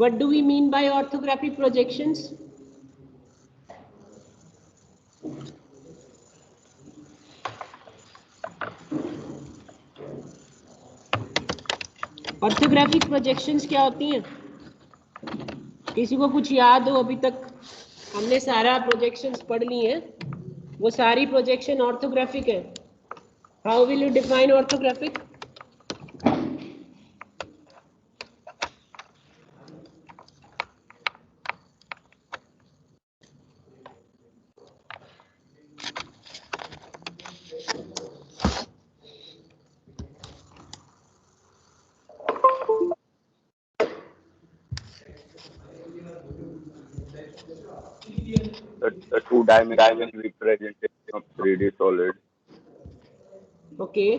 What do we mean by orthographic projections? Orthographic projections क्या होती हैं? किसी को कुछ याद हो? अभी तक हमने सारा प्रोजेक्शंस पढ़ ली हैं, वो सारी प्रोजेक्शन ऑर्थोग्राफिक है. How will you define orthographic? The two-dimensional representation of 3D solid. Okay.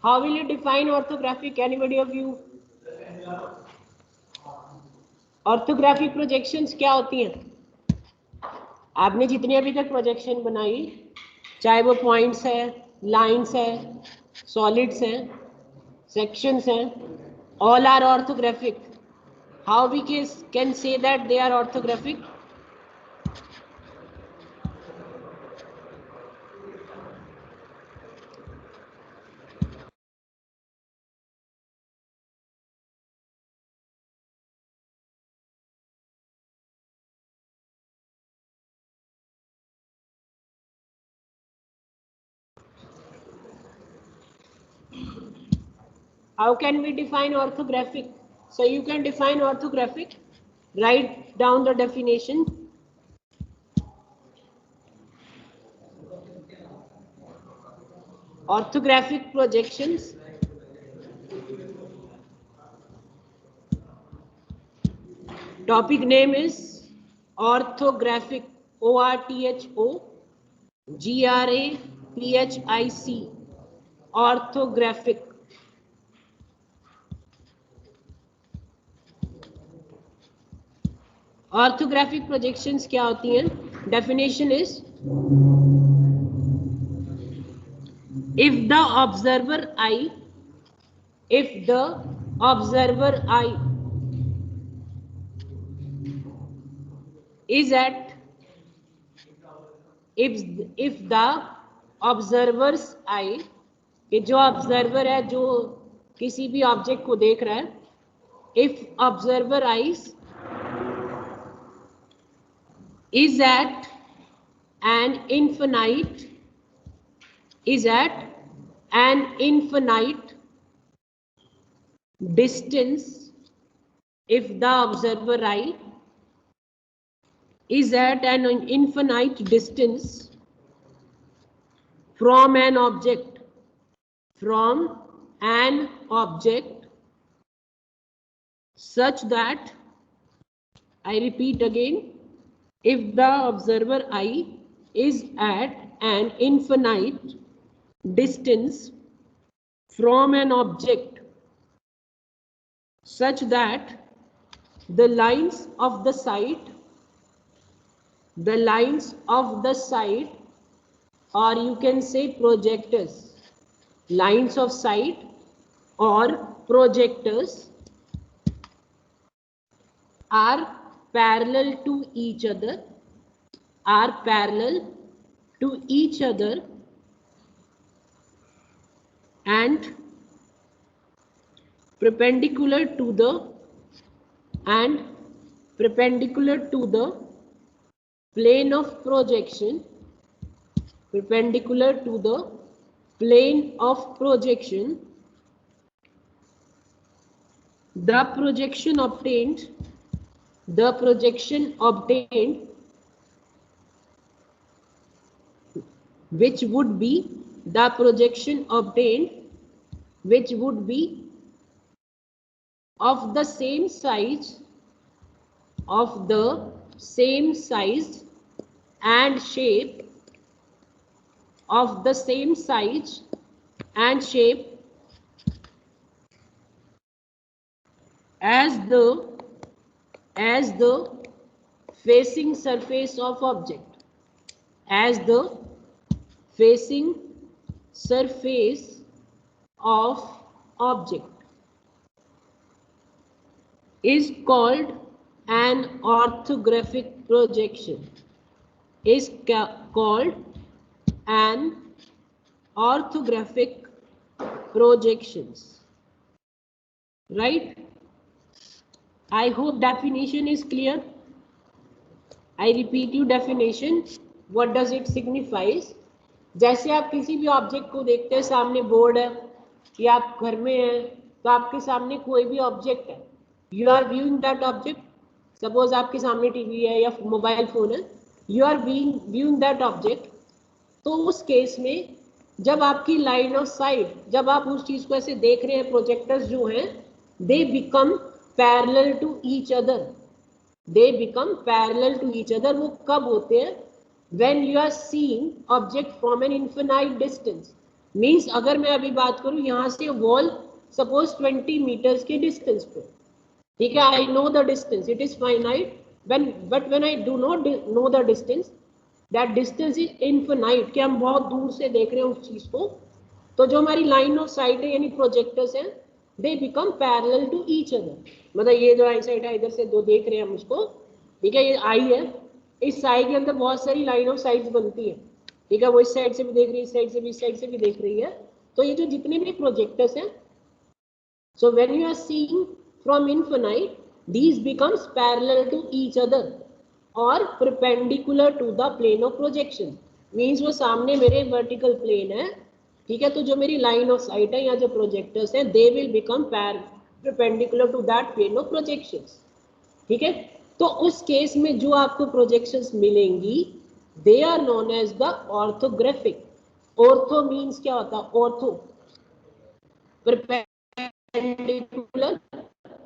How will you define orthographic? Anybody of you? Orthographic projections क्या होती हैं? आपने जितनी अभी तक प्रोजेक्शन बनाई, चाहे वो पॉइंट्स है, लाइंस है, सॉलिड्स हैं, सेक्शंस हैं, all are orthographic. How we can say that they are orthographic? How can we define orthographic? So you can define orthographic. Write down the definition. Orthographic projections. Topic name is orthographic. ORTHOGRAPHIC. Orthographic. Orthographic projections क्या होती हैं? Definition is if the observer eye is at if the observer's eye, कि जो observer है, जो किसी भी object को देख रहा है, if observer eyes is at an infinite distance, if the observer eye is at an infinite distance from an object, such that, I repeat again, if the observer eye is at an infinite distance from an object such that the lines of the sight, or you can say projectors, lines of sight or projectors are parallel to each other, and perpendicular to the plane of projection, the projection obtained which would be of the same size and shape as the facing surface of object, is called an orthographic projection. Is called an orthographic projections. Right? I hope definition is clear. I repeat you definition. What does it signifies? जैसे आप किसी भी object को देखते हैं, सामने board है या आप घर में हैं, तो आपके सामने कोई भी ऑब्जेक्ट है, you are viewing that object. Suppose आपके सामने टीवी है या मोबाइल फोन है, you are viewing that object. तो उस केस में जब आपकी लाइन ऑफ साइट, जब आप उस चीज को ऐसे देख रहे हैं, प्रोजेक्टर्स जो हैं they become parallel to each other. They become parallel to each other. वो कब होते हैं? when you are seeing object from an infinite distance. Means अगर मैं अभी बात करूं यहाँ से वॉल सपोज 20 मीटर्स के डिस्टेंस पे, ठीक है, I know the distance, it is finite, but when I do not know the distance, that distance is infinite, कि हम बहुत दूर से देख रहे हैं उस चीज को. तो जो हमारी लाइन ऑफ साइट है यानी प्रोजेक्टर्स हैं, they become parallel to each other. मतलब ये जो आई साइट है, इधर से दो देख रहे हैं हम उसको, ठीक है, ये आई है, इस साई के अंदर बहुत सारी लाइन ऑफ साइट्स बनती है, ठीक है, वो इस साइड से भी देख रही है, इस साइड से भी, इस साइड से भी देख रही है. तो ये जो जितने भी प्रोजेक्टर्स हैं, so when you are seeing from infinite, these becomes parallel to each other or perpendicular to the plane of projection. means वो सामने मेरे vertical plane है, ठीक है, तो जो मेरी line of sight है या जो projectors हैं, they will become perpendicular to that plane of projections. ठीक है, तो उस केस में जो आपको प्रोजेक्शंस मिलेंगी, they are known as the orthographic. Ortho means क्या होता है? ऑर्थो परपेंडिकुलर,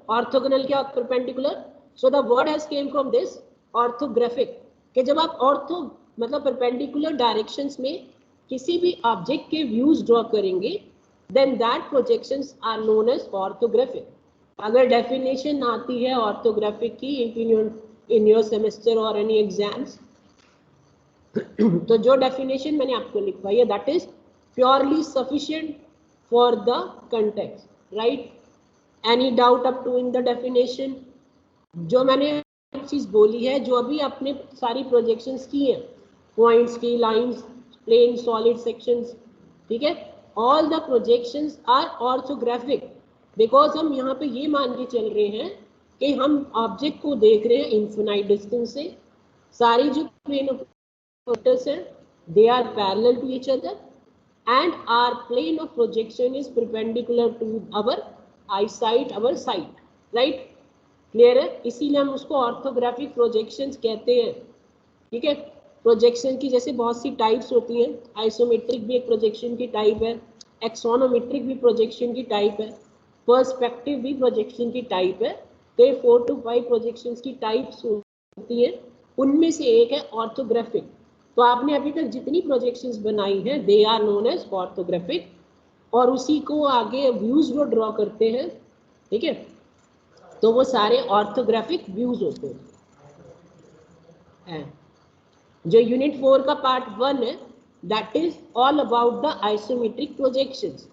ऑर्थोगोनल क्या? Perpendicular. So the word has came from this orthographic, कि जब आप ऑर्थो मतलब परपेंडिकुलर डायरेक्शंस में किसी भी ऑब्जेक्ट के व्यूज ड्रॉ करेंगे, then that projections are known as orthographic. अगर डेफिनेशन आती है ऑर्थोग्राफिक की इन योर सेमेस्टर और एनी एग्जाम्स, तो जो डेफिनेशन मैंने आपको लिखवाई है, that is purely sufficient for the context. Right? Any doubt up to in the definition? जो मैंने चीज बोली है, जो अभी आपने सारी प्रोजेक्शंस की हैं, पॉइंट्स की, लाइंस, प्लेन, सॉलिड सेक्शंस, ठीक है, all the projections are orthographic. Because हम यहाँ पे ये मान के चल रहे हैं कि हम ऑब्जेक्ट को देख रहे हैं इन्फिनाइट डिस्टेंस से. सारी जो प्लेन ऑफ प्रोजेक्टर्स हैं, they are parallel to each other and our plane of projection is perpendicular to our eyesight, our sight. right? Clear है? इसीलिए हम उसको ऑर्थोग्राफिक प्रोजेक्शंस कहते हैं. ठीक है, प्रोजेक्शन की जैसे बहुत सी टाइप्स होती हैं. आइसोमेट्रिक भी एक प्रोजेक्शन की टाइप है, एक्सोनोमेट्रिक भी प्रोजेक्शन की टाइप है, पर्सपेक्टिव भी प्रोजेक्शन की टाइप है. तो ये 4 to 5 प्रोजेक्शंस की टाइप्स होती हैं, उनमें से एक है ऑर्थोग्राफिक. तो आपने अभी तक जितनी प्रोजेक्शंस बनाई हैं, they are known as orthographic, और उसी को आगे व्यूज जो ड्रॉ करते हैं, ठीक है, तो वो सारे ऑर्थोग्राफिक व्यूज होते हैं. जो यूनिट 4 का पार्ट 1 है, that is all about the isometric projections.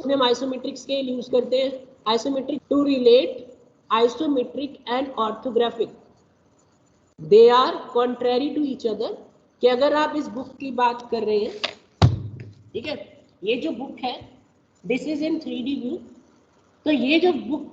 हम आइसोमेट्रिक स्केल यूज करते हैं. Isometric to relate isometric and orthographic, they are contrary to each other. कि अगर आप इस बुक की बात कर रहे हैं, ठीक है, ये जो बुक है, this is in 3D view. तो ये जो book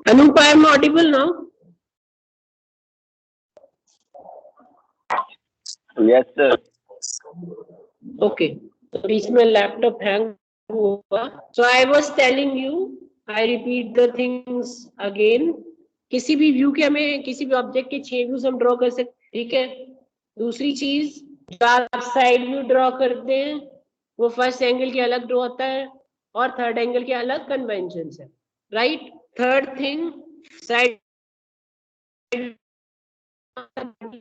Anup, I am audible now? Yes, sir. Okay. तो बीच में लैपटॉप हैंग हुआ. So I was telling you, I repeat the things again. किसी भी व्यू के हमें किसी भी ऑब्जेक्ट के 6 व्यूज हम ड्रॉ कर सकते, ठीक है. दूसरी चीज, जो आप साइड व्यू ड्रॉ करते हैं वो फर्स्ट एंगल के अलग ड्रॉ होता है और थर्ड एंगल के अलग कन्वेंशन है, right. Third thing, side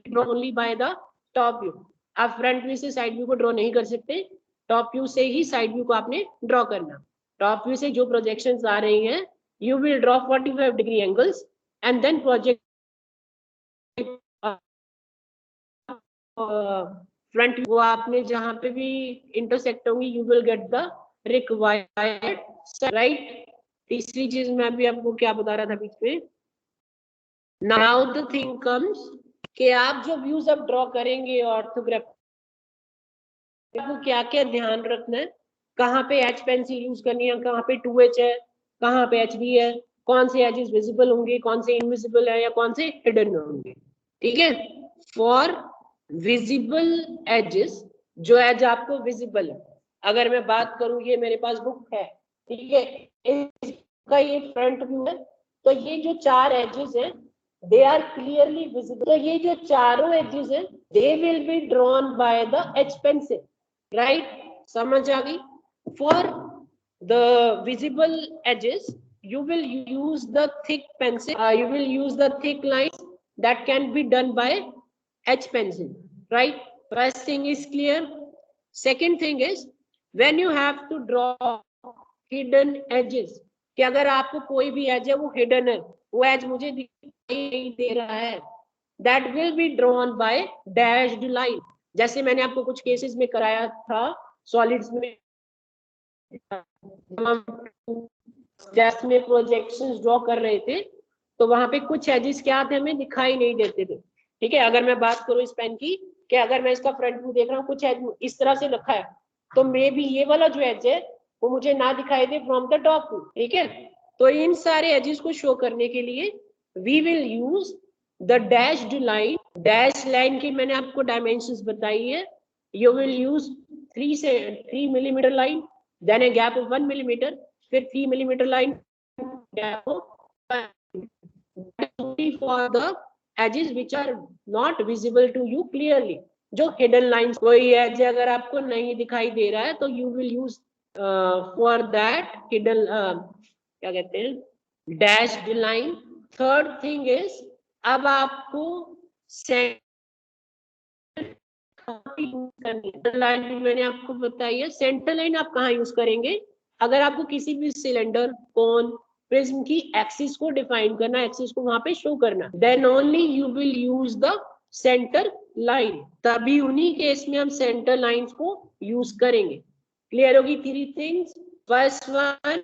draw only by the top view. आप फ्रंट व्यू से साइड व्यू को ड्रॉ नहीं कर सकते, टॉप व्यू से ही साइड व्यू को आपने ड्रॉ करना. टॉप व्यू से जो प्रोजेक्शंस आ रही हैं, you will draw 45 degree angles and then project front view, आपने जहां पे भी इंटरसेक्ट होंगी you will get the required, right. तीसरी चीज मैं भी आपको क्या बता रहा था बीच में. नाउ द थिंग कम्स कि आप जो व्यूज अब ड्रॉ करेंगे ऑर्थोग्राफी, आपको क्या क्या ध्यान रखना है, कहाँ पे एच पेंसिल यूज करनी है, कहाँ पे 2H है, कहाँ पे HB है, कौन से एजेस विजिबल होंगे, कौन से इनविजिबल है या कौन से हिडन होंगे, ठीक है. फॉर विजिबल एजेस, जो एज आपको विजिबल है, अगर मैं बात करूं, ये मेरे पास बुक है, ठीक है, इसका ये फ्रंट व्यू है, तो ये जो 4 एजेस हैं they are clearly visible. तो ये जो चारों एजेस हैं they will be drawn by the H pencil, right. समझ आ गई. For the visible edges you will use the thick pencil, you will use the thick lines that can be done by H pencil, right. First thing is clear. Second thing is when you have to draw hidden edges, कि अगर आपको कोई भी as है वो hidden है, वो as मुझे दिखाई नहीं दे रहा है, that will be drawn by dashed line. जैसे मैंने आपको कुछ केसेस में कराया था सॉलिड्स में, जैसे में प्रोजेक्शंस ड्रॉ कर रहे थे, तो वहां पे कुछ एजेस क्या थे हमें दिखाई नहीं देते थे, ठीक है. अगर मैं बात करूं इस पेन की, कि अगर मैं इसका फ्रंट व्यू देख रहा हूँ, कुछ एज इस तरह से रखा है, तो मे बी ये वाला जो एज है वो मुझे ना दिखाई they from the top view, ठीक है. तो इन सारे एजेस को शो करने के लिए we will use the dashed line. Dash line की मैंने आपको डायमेंशंस बताई है. You will use 3 millimetre line, then a gap of 1 millimetre, फिर 3 millimetre line gap for the edges which are not visible to you clearly. जो hidden lines, कोई edge अगर आपको नहीं दिखाई दे रहा है तो you will use for that hidden क्या कहते हैं dashed line. Third thing is अब आपको सेंटर लाइन मैंने आपको बताई है. सेंटर लाइन आप कहाँ यूज करेंगे, अगर आपको किसी भी सिलेंडर, कोन, प्रिज्म की एक्सिस को डिफाइन करना, एक्सिस को वहां पे शो करना, then only you will use the centre line. तभी उन्हीं केस में हम सेंटर लाइंस को यूज करेंगे. क्लियर होगी 3 things. First one,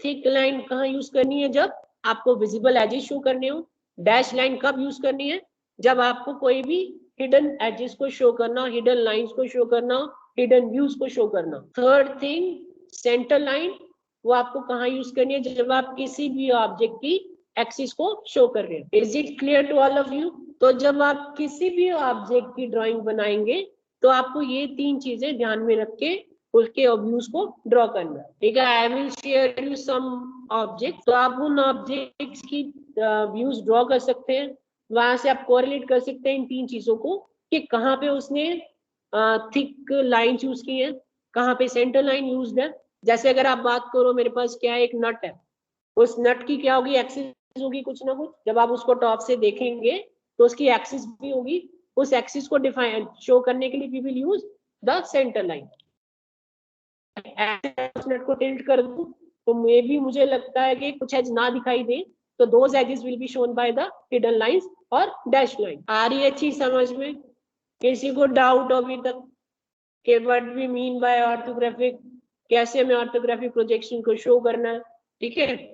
thick line कहाँ यूज करनी है, जब आपको विजिबल एजेस शो करने हो. डैश लाइन कब यूज करनी है, जब आपको कोई भी हिडन एजेस को शो करना, हिडन लाइंस को शो करना, हिडन व्यूज को शो करना. थर्ड थिंग, सेंटर लाइन, वो आपको कहाँ यूज करनी है, जब आप किसी भी ऑब्जेक्ट की एक्सिस को शो कर रहे हैं. Is it clear to all of you. तो जब आप किसी भी ऑब्जेक्ट की ड्राइंग बनाएंगे तो आपको ये 3 चीजें ध्यान में रख के उसके व्यूज को ड्रॉ करना, ठीक है. I will share you some object, तो आप उन ऑब्जेक्ट्स की व्यूज ड्रॉ कर सकते हैं. वहां से आप कोरिलेट कर सकते हैं इन 3 चीजों को, कि कहाँ पे उसने थिक लाइन यूज की है, कहाँ पे सेंटर लाइन यूज है. जैसे अगर आप बात करो, मेरे पास क्या है, एक नट है, उस नट की क्या होगी, एक्सिस होगी कुछ ना कुछ. जब आप उसको टॉप से देखेंगे तो उसकी एक्सिस भी होगी. उस एक्सिस को डिफाइन शो करने के लिए we will use the centre line. Nut को टिल्ट कर दूं तो मे भी मुझे लगता है कि कुछ एज ना दिखाई दे, तो those edges will be shown by the hidden lines और डैश लाइन. आ रही है अच्छी समझ में? किसी को डाउट अभी तक कि what we mean by orthographic, कैसे हमें ऑर्थोग्राफिक प्रोजेक्शन को शो करना है, ठीक है.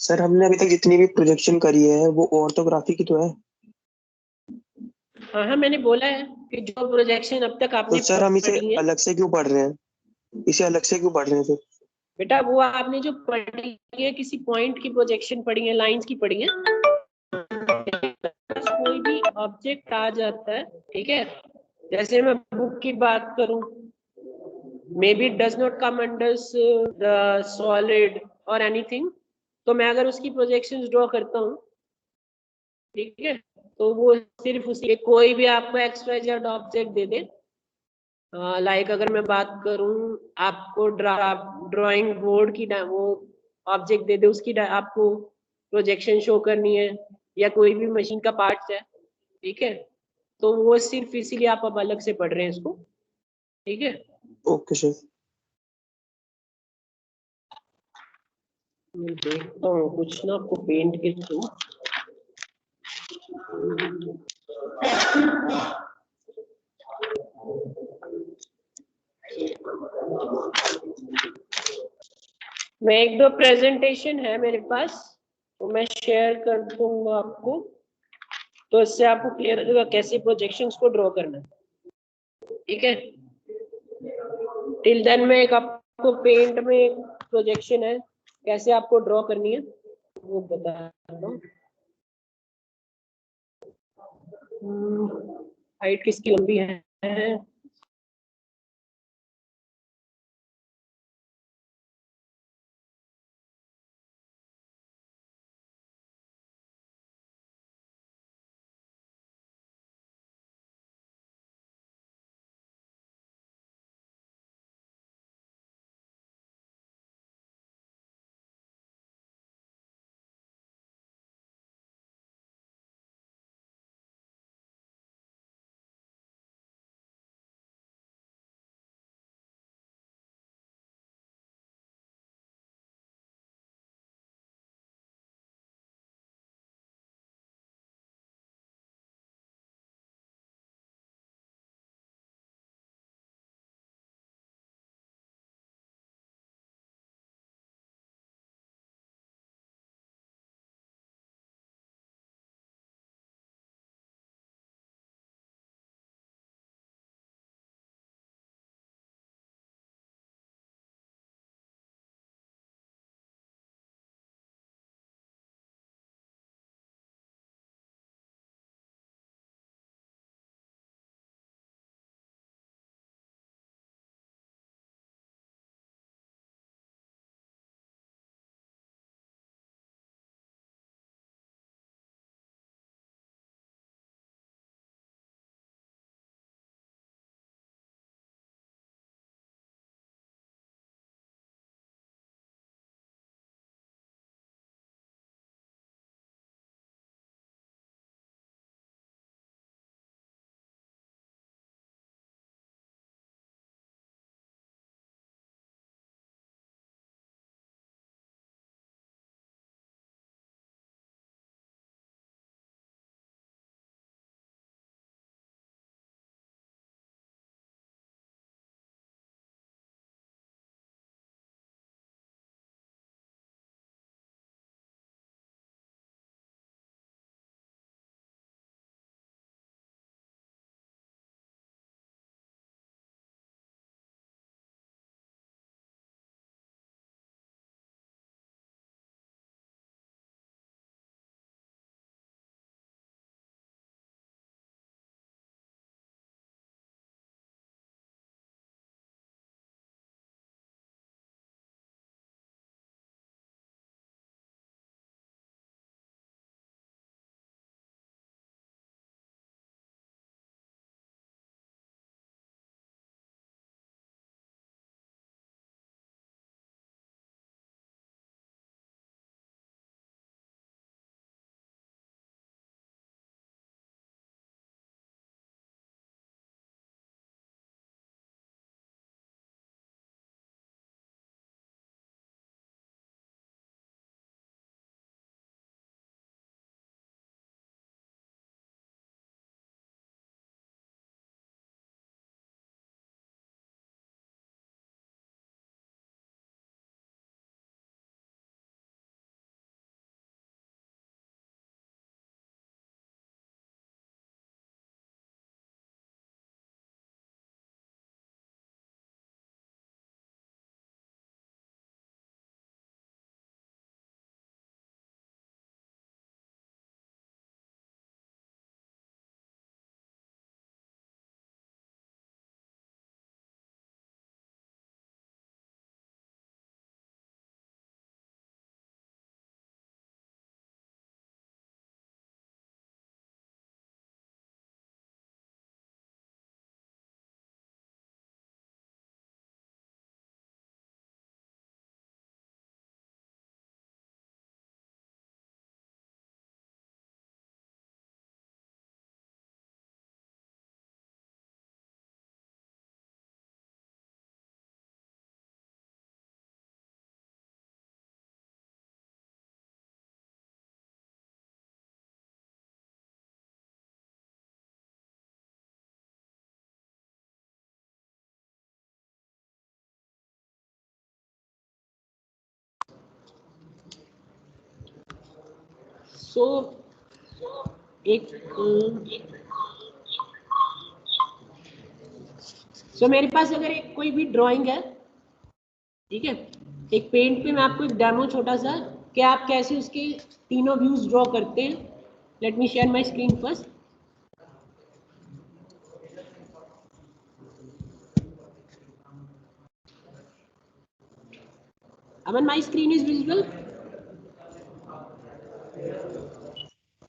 सर हमने अभी तक जितनी भी प्रोजेक्शन करी है वो ऑर्थोग्राफी की तो है। हाँ हाँ, मैंने बोला है कि जो प्रोजेक्शन अब तक तो आपने सर हम इसे पढ़ी है, अलग से क्यों पढ़ रहे हैं, इसे अलग से क्यों पढ़ रहे हैं फिर? बेटा वो आपने जो पढ़ी है, किसी पॉइंट की प्रोजेक्शन पढ़ी है, लाइंस की पढ़ी है, कोई भी ऑब्जेक्ट आ जाता है, ठीक है, जैसे मैं बुक की बात करूं, may be does not come under the solid और एनीथिंग, तो मैं अगर उसकी प्रोजेक्शंस ड्रॉ करता हूँ, ठीक है, तो वो सिर्फ उसी कोई भी आपको x Y Z object they they, like अगर मैं बात करूं, आपको ड्राइंग बोर्ड की वो ऑब्जेक्ट दे दे, उसकी आपको प्रोजेक्शन शो करनी है, या कोई भी मशीन का पार्ट्स है, ठीक है, तो वो सिर्फ इसीलिए आप अब अलग से पढ़ रहे हैं इसको, ठीक है। Okay sir. मैं देखता हूँ कुछ ना आपको पेंट के थ्रू। मैं एक दो प्रेजेंटेशन है मेरे पास, तो मैं शेयर कर दूंगा आपको, तो इससे आपको क्लियर हो जाएगा कैसे प्रोजेक्शंस को ड्रॉ करना है, ठीक है। टिल देन में एक आपको पेंट में एक प्रोजेक्शन है, कैसे आपको ड्रॉ करनी है वो बताता हूँ। हाइट किसकी लंबी है, सो एक सो मेरे पास अगर एक कोई भी ड्राइंग है, ठीक है, एक पेंट पे मैं आपको एक डेमो छोटा सा कि आप कैसे उसके तीनों व्यूज ड्रॉ करते हैं. Let me share my screen first. Aman, my screen is visible.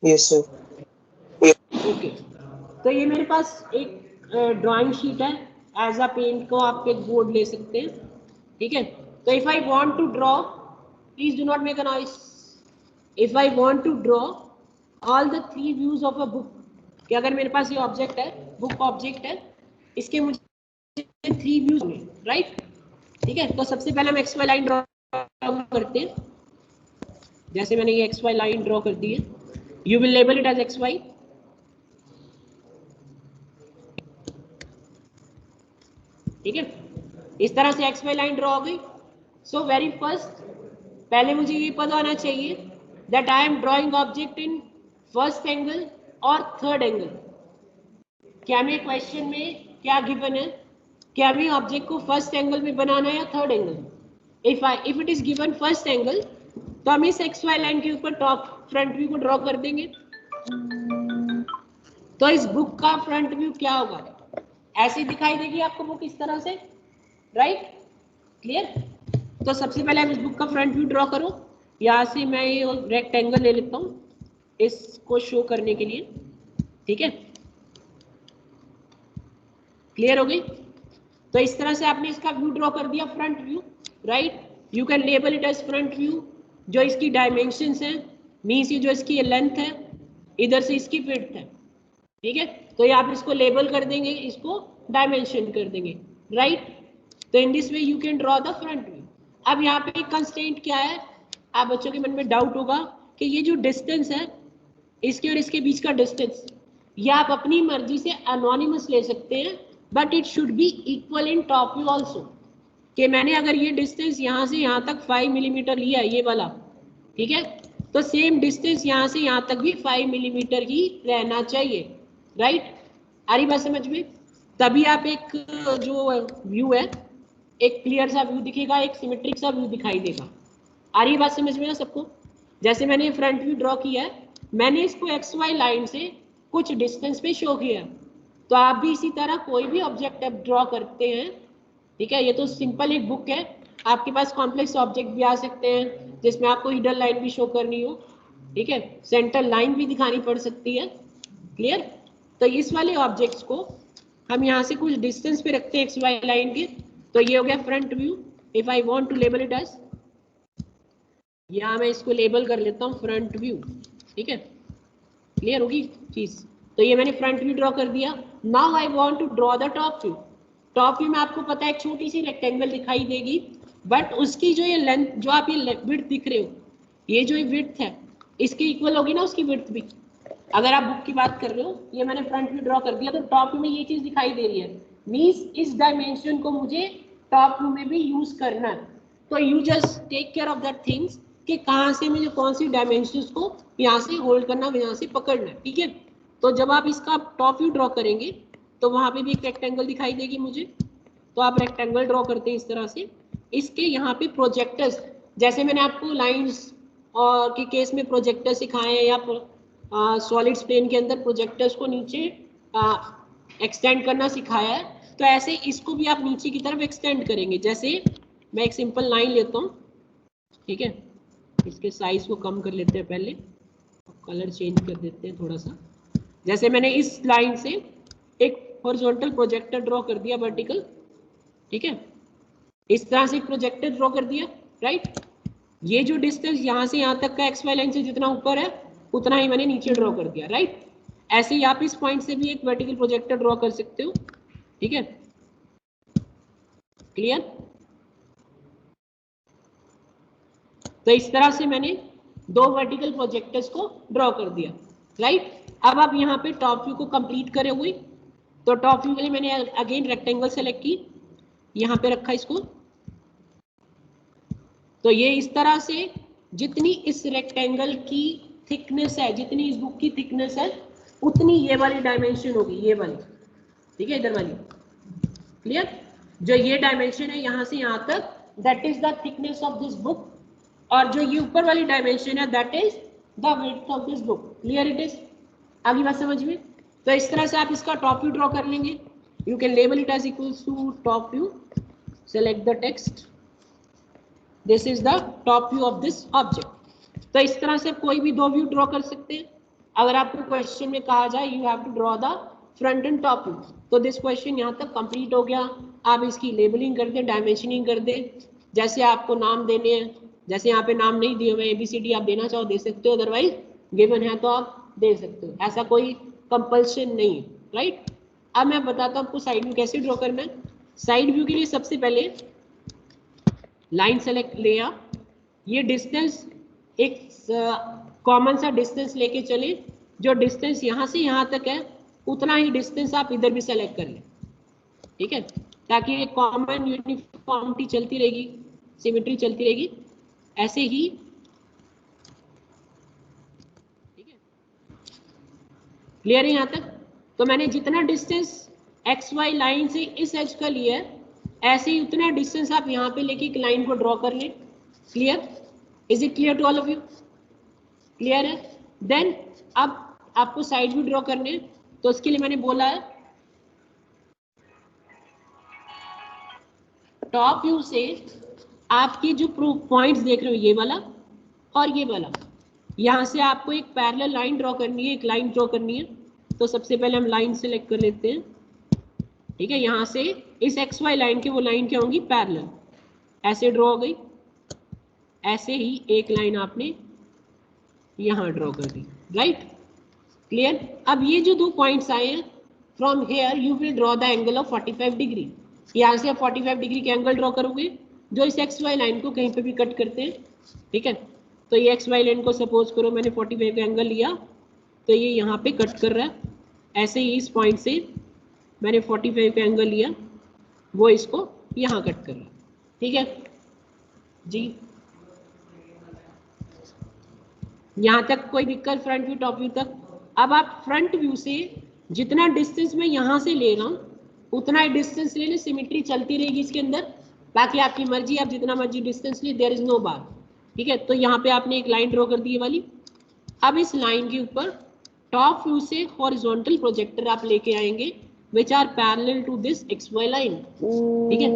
Yes sir. Okay, तो ये मेरे पास एक ड्राइंग शीट है. एज अ पेंट को आप एक बोर्ड ले सकते हैं, ठीक है. तो if I want to draw, please do not make a noise. If I want to draw all the 3 views of a book, कि अगर मेरे पास ये ऑब्जेक्ट है, बुक ऑब्जेक्ट है, इसके मुझे 3 व्यूज होंगे, राइट. ठीक है, तो सबसे पहले हम एक्स वाई लाइन ड्रॉ करते हैं. जैसे मैंने ये एक्स वाई लाइन ड्रॉ कर दी है, you will label it as X Y. ठीक है, इस तरह से एक्स वाई लाइन ड्रॉ हो गई. सो वेरी फर्स्ट, पहले मुझे ये पता होना चाहिए that I am drawing object in first angle और थर्ड एंगल. क्या मैं क्वेश्चन में क्या गिवन है, क्या मैं ऑब्जेक्ट को फर्स्ट एंगल में बनाना है या third angle. If it is given first angle, तो हम इस एक्स वाई लाइन के ऊपर टॉप फ्रंट व्यू को ड्रॉ कर देंगे. तो इस बुक का फ्रंट व्यू क्या होगा, ऐसी दिखाई देगी आपको बुक इस तरह से, राइट. क्लियर. तो सबसे पहले आप इस बुक का फ्रंट व्यू ड्रॉ करो. यहाँ से मैं ये रेक्टेंगल ले लेता हूँ इसको शो करने के लिए, ठीक है. क्लियर हो गई. तो इस तरह से आपने इसका व्यू ड्रॉ कर दिया, front view, right. You can label it as front view. जो इसकी डायमेंशंस हैं, मीन्स ये जो इसकी लेंथ है, इधर से इसकी विड्थ है, ठीक है. तो ये आप इसको लेबल कर देंगे, इसको डायमेंशन कर देंगे, राइट. तो in this way you can draw the front view. अब यहाँ पे कंस्ट्रेंट क्या है, आप बच्चों के मन में डाउट होगा कि ये जो डिस्टेंस है, इसके और इसके बीच का डिस्टेंस, ये आप अपनी मर्जी से अनोनिमस ले सकते हैं, but it should be equal in top view also. कि मैंने अगर ये डिस्टेंस यहाँ से यहाँ तक 5 मिलीमीटर लिया, ये वाला, ठीक है, तो सेम डिस्टेंस यहाँ से यहाँ तक भी 5 मिलीमीटर ही रहना चाहिए, राइट. आ रही बात समझ में. तभी आप एक जो व्यू है, एक क्लियर सा व्यू दिखेगा, एक सिमेट्रिक सा व्यू दिखाई देगा. आ रही बात समझ में ना सबको. जैसे मैंने फ्रंट व्यू ड्रॉ किया है, मैंने इसको एक्स वाई लाइन से कुछ डिस्टेंस पे शो किया. तो आप भी इसी तरह कोई भी ऑब्जेक्ट ड्रॉ करते हैं, ठीक है. ये तो सिंपल एक बुक है, आपके पास कॉम्प्लेक्स ऑब्जेक्ट भी आ सकते हैं जिसमें आपको हिडन लाइन भी शो करनी हो, ठीक है. सेंटर लाइन भी दिखानी पड़ सकती है. क्लियर. तो इस वाले ऑब्जेक्ट्स को हम यहाँ से कुछ डिस्टेंस पे रखते हैं एक्स वाई लाइन के. तो ये हो गया front view. If I want to label it as, यहाँ मैं इसको लेबल कर लेता हूँ फ्रंट व्यू, ठीक है. क्लियर होगी चीज. तो ये मैंने फ्रंट व्यू ड्रॉ कर दिया. Now I want to draw the top view. Top view में आपको पता है एक छोटी सी रेक्टेंगल दिखाई देगी, बट उसकी जो ये लेंथ, जो आप ये विड्थ दिख रहे हो, ये जो विड्थ है, इसके इक्वल होगी ना उसकी विड्थ भी. अगर आप बुक की बात कर रहे हो, ये मैंने फ्रंट व्यू ड्रॉ कर दिया, तो टॉप व्यू में ये चीज दिखाई दे रही है, मीन्स इस डायमेंशन को मुझे टॉप व्यू में भी यूज करना है. तो you just take care of that things कि कहाँ से मुझे कौन सी डायमेंशंस को यहाँ से होल्ड करना, यहाँ से पकड़ना है, ठीक है. तो जब आप इसका टॉप व्यू ड्रॉ करेंगे, तो वहाँ पे भी एक रेक्टेंगल दिखाई देगी मुझे. तो आप रेक्टेंगल ड्रॉ करते हैं इस तरह से. इसके यहाँ पे प्रोजेक्टर्स, जैसे मैंने आपको लाइंस और के केस में प्रोजेक्टर सिखाए हैं, या सॉलिड्स प्लेन के अंदर प्रोजेक्टर्स को नीचे एक्सटेंड करना सिखाया है, तो ऐसे इसको भी आप नीचे की तरफ एक्सटेंड करेंगे. जैसे मैं एक सिंपल लाइन लेता हूँ, ठीक है. इसके साइज को कम कर लेते हैं पहले, कलर चेंज कर देते हैं थोड़ा सा. जैसे मैंने इस लाइन से एक हॉरिजॉन्टल प्रोजेक्टर ड्रॉ कर दिया, वर्टिकल, ठीक है. इस तरह से एक प्रोजेक्टर ड्रॉ कर दिया, राइट. ये जो डिस्टेंस यहाँ से यहाँ तक का एक्स वाई लाइन से जितना ऊपर है, उतना ही मैंने नीचे ड्रॉ कर दिया, राइट. ऐसे ही आप इस पॉइंट से भी एक वर्टिकल प्रोजेक्टर ड्रॉ कर सकते हो, ठीक है. क्लियर. तो इस तरह से मैंने 2 वर्टिकल प्रोजेक्टर्स को ड्रॉ कर दिया, राइट. अब आप यहाँ पे टॉप व्यू को कंप्लीट करे हुए, तो टॉप व्यू के लिए मैंने अगेन रेक्टेंगल सेलेक्ट की, यहाँ पे रखा इसको. तो ये इस तरह से जितनी इस रेक्टेंगल की थिकनेस है, जितनी इस बुक की थिकनेस है उतनी ये वाली डायमेंशन होगी, ये वाली, ठीक है, इधर वाली, क्लियर। जो ये डायमेंशन है यहाँ से यहाँ तक, that is the thickness of this book, और जो ये ऊपर वाली डायमेंशन है that is the width of this book. Clear it is? आगे बात समझ में? तो इस तरह से आप इसका टॉप व्यू ड्रॉ कर लेंगे। You can label it as equals to top view, select the text, this is the top view of this object. तो इस तरह से कोई भी दो व्यू ड्रॉ कर सकते हैं। अगर आपको क्वेश्चन में कहा जाए you have to draw the front and top view, तो दिस क्वेश्चन यहाँ तक कंप्लीट हो गया। आप इसकी लेबलिंग कर दें, डायमेंशनिंग कर दें, जैसे आपको नाम देने हैं, जैसे यहाँ पे नाम नहीं दिए हुए ABCD, आप देना चाहो दे सकते हो, अदरवाइज गिवन है तो आप दे सकते हो, ऐसा कोई कंपल्शन नहीं है, राइट। अब मैं बताता हूँ आपको साइड व्यू कैसे ड्रॉ करना है। साइड व्यू के लिए सबसे पहले लाइन सेलेक्ट लिया, ये डिस्टेंस एक कॉमन सा डिस्टेंस लेके चले, जो डिस्टेंस यहाँ से यहाँ तक है उतना ही डिस्टेंस आप इधर भी सेलेक्ट कर लें, ठीक है, ताकि एक कॉमन यूनिफॉर्मिटी चलती रहेगी, सिमेट्री चलती रहेगी, ऐसे ही, ठीक है, क्लियर है यहाँ तक। तो मैंने जितना डिस्टेंस XY लाइन से इस एज का लिया है, ऐसे ही उतना डिस्टेंस आप यहाँ पे लेके एक लाइन को ड्रॉ कर लें। Clear? Is it clear to all of you? Clear है? देन अब आपको साइड व्यू ड्रॉ करने हैं, तो उसके लिए मैंने बोला है टॉप व्यू से आपकी जो पॉइंट्स देख रहे हो ये वाला और ये वाला, यहाँ से आपको एक पैरेलल लाइन ड्रॉ करनी है, एक लाइन ड्रॉ करनी है। तो सबसे पहले हम लाइन सेलेक्ट कर लेते हैं, ठीक है, यहाँ से इस XY लाइन की वो लाइन क्या होंगी, पैरेलल, ऐसे ड्रॉ हो गई। ऐसे ही एक लाइन आपने यहाँ ड्रॉ कर दी, राइट, क्लियर। अब ये जो दो पॉइंट्स आए हैं, from here you will draw the angle of 45 degree. यहाँ से आप 45 डिग्री के एंगल ड्रॉ करोगे जो इस XY लाइन को कहीं पे भी कट करते हैं, ठीक है। तो ये XY लाइन को सपोज करो मैंने 45 का एंगल लिया, तो ये यहाँ पे कट कर रहा है। ऐसे ही इस पॉइंट से मैंने 45 का एंगल लिया, वो इसको यहाँ कट कर रहा है, ठीक है जी। यहाँ तक कोई दिक्कत? फ्रंट व्यू टॉप व्यू तक। अब आप फ्रंट व्यू से जितना डिस्टेंस मैं यहाँ से ले रहा हूँ उतना ही डिस्टेंस ले लें, सिमेट्री चलती रहेगी इसके अंदर, बाकी आपकी मर्जी, आप जितना मर्जी डिस्टेंस ले, देयर इज नो बार, ठीक है। तो यहाँ पे आपने एक लाइन ड्रॉ कर दी है वाली। अब इस लाइन के ऊपर टॉप व्यू से हॉरिजॉन्टल प्रोजेक्टर आप लेके आएंगे which are parallel to this XY line, ठीक है,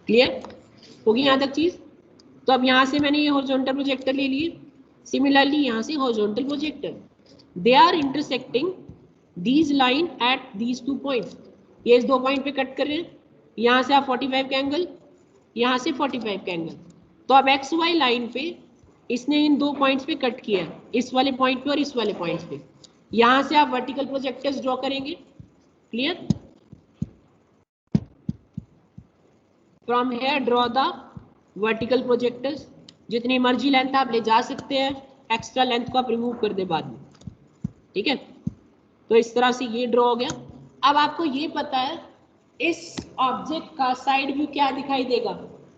क्लियर होगी यहाँ तक चीज। तो अब यहाँ से मैंने ये हॉरिजॉन्टल प्रोजेक्टर ले लिए, सिमिलरली यहाँ से horizontal projector, they are intersecting these line at these 2 points. ये इस 2 पॉइंट पे कट कर रहे हैं, यहाँ से आप 45 का एंगल, यहाँ से 45 का एंगल। तो अब XY लाइन पे इसने इन 2 पॉइंट्स पे कट किया, इस वाले पॉइंट पे और इस वाले पॉइंट्स पे। यहाँ से आप वर्टिकल प्रोजेक्टर्स ड्रॉ करेंगे, clear. From here draw the vertical projectors, जितनी मर्जी लेंथ आप ले जा सकते हैं, एक्स्ट्रा लेंथ को आप रिमूव कर दे बाद में, ठीक है। तो इस तरह से ये ड्रॉ हो गया। अब आपको ये पता है इस ऑब्जेक्ट का साइड व्यू क्या दिखाई देगा,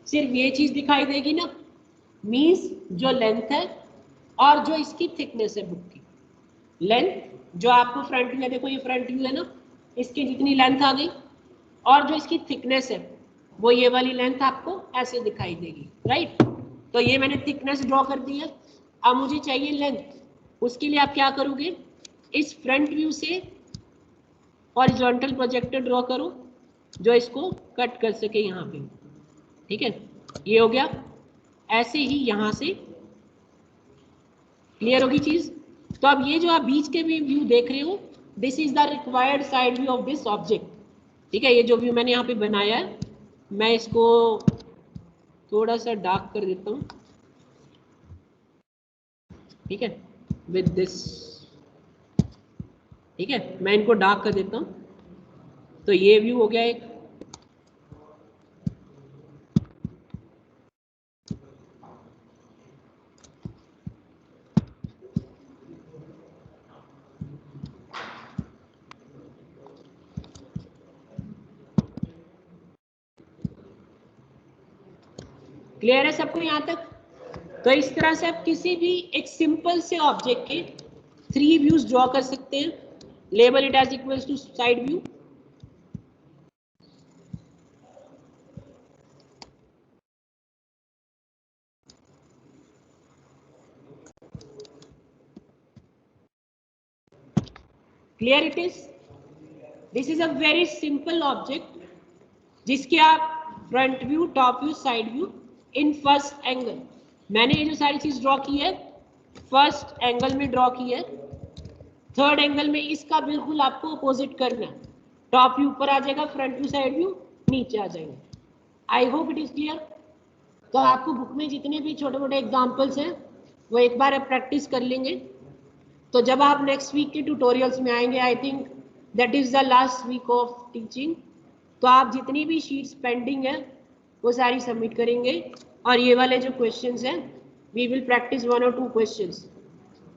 सिर्फ ये चीज दिखाई देगी ना, मीन्स जो लेंथ है और जो इसकी थिकनेस है बुक की लेंथ, जो आपको फ्रंट व्यू है, देखो ये फ्रंट व्यू है ना, इसकी जितनी लेंथ आ गई, और जो इसकी थिकनेस है वो ये वाली लेंथ आपको ऐसे दिखाई देगी, राइट। तो ये मैंने थिकनेस ड्रॉ कर दी है। अब मुझे चाहिए लेंथ, उसके लिए आप क्या करोगे, इस फ्रंट व्यू से हॉरिजॉन्टल प्रोजेक्टर ड्रॉ करो जो इसको कट कर सके यहाँ पे, ठीक है, ये हो गया। ऐसे ही यहाँ से, क्लियर होगी चीज। तो अब ये जो आप बीच के भी व्यू देख रहे हो, this is the required side view of this object, ठीक है। ये जो व्यू मैंने यहाँ पे बनाया है, मैं इसको थोड़ा सा डार्क कर देता हूँ, ठीक है, विद दिस, ठीक है, मैं इनको डार्क कर देता हूँ। तो ये व्यू हो गया एक। क्लियर है सबको यहाँ तक? तो इस तरह से आप किसी भी एक सिंपल से ऑब्जेक्ट के 3 व्यूज ड्रॉ कर सकते हैं. Label it as equals to side view. Clear it is? This is a very simple object जिसके आप front view, top view, side view in first angle. मैंने ये जो सारी चीज ड्रॉ की है फर्स्ट एंगल में ड्रॉ की है. थर्ड एंगल में इसका बिल्कुल आपको अपोजिट करना है. टॉप व्यू ऊपर आ जाएगा, फ्रंट व्यू, साइड व्यू नीचे आ जाएगा. I hope it is clear. तो आपको बुक में जितने भी छोटे मोटे एग्जाम्पल्स हैं वो एक बार आप प्रैक्टिस कर लेंगे. तो जब आप नेक्स्ट वीक के ट्यूटोरियल्स में आएंगे, I think that is the last week of teaching, तो आप जितनी भी शीट्स पेंडिंग है वो सारी सबमिट करेंगे. और ये वाले जो क्वेश्चंस हैं वी विल प्रैक्टिस 1 और 2 क्वेश्चंस.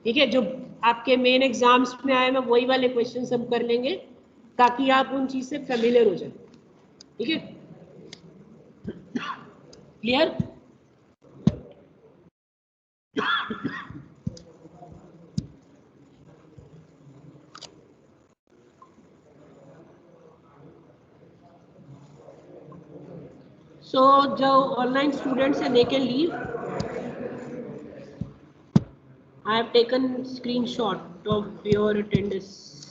ठीक है, जो आपके मेन एग्जाम्स में आए हैं वही वाले क्वेश्चंस हम कर लेंगे ताकि आप उन चीज से फेमिलियर हो जाए. ठीक है, क्लियर? सो जो ऑनलाइन स्टूडेंट्स हैं they can leave. I have taken screenshot of your attendance.